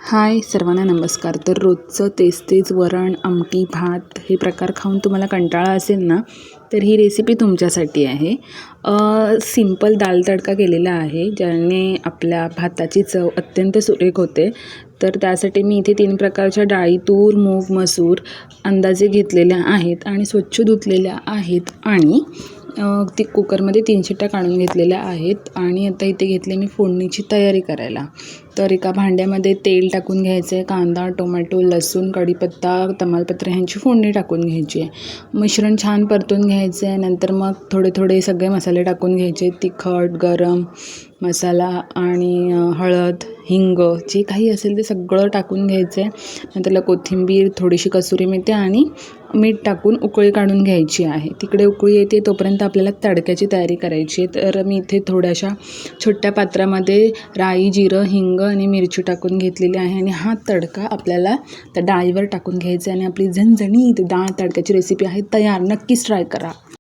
हाय सर्वांना नमस्कार. तर रोजचं तेच वरण, आमटी, भात हे प्रकार खाऊन तुम्हाला कंटाळा असेल ना, तर ही रेसिपी तुमच्यासाठी आहे. सिंपल दाल तडका केलेला आहे, ज्याने आपल्या भाताची चव अत्यंत सुरेख होते. तर त्यासाठी मी इथे 3 प्रकारच्या डाळी तूर, मूग, मसूर अंदाजे घेतलेल्या आहेत आणि स्वच्छ धुतलेल्या आहेत आणि ती कुकरमध्ये 3 शिट्ट्या काढून घेतलेल्या आहेत. आणि आता इथे घेतले मी फोडणीची तयारी करायला. तर एका भांड्यामध्ये तेल टाकून घ्यायचं आहे. कांदा, टोमॅटो, लसूण, कढीपत्ता, तमालपत्र ह्यांची फोडणी टाकून घ्यायची आहे. मिश्रण छान परतून घ्यायचं आहे. नंतर मग थोडे सगळे मसाले टाकून घ्यायचे. तिखट, गरम मसाला आणि हळद, हिंग जे काही असेल ते सगळं टाकून घ्यायचं आहे. नंतरला कोथिंबीर, थोडीशी कसुरी मेथी आणि मीठ टाकून उकळी काढून घ्यायची आहे. तिकडे उकळी येते तोपर्यंत आपल्याला तडक्याची तयारी करायची आहे. तर मी इथे थोड्याशा छोट्या पात्रामध्ये राई, जिरं, हिंग आणि मिरची टाकून घेतलेली आहे आणि हा तडका आपल्याला त्या डाळीवर टाकून घ्यायचा आहे आणि आपली झणझणीत डाळ तडक्याची रेसिपी आहे तयार. नक्कीच ट्राय करा.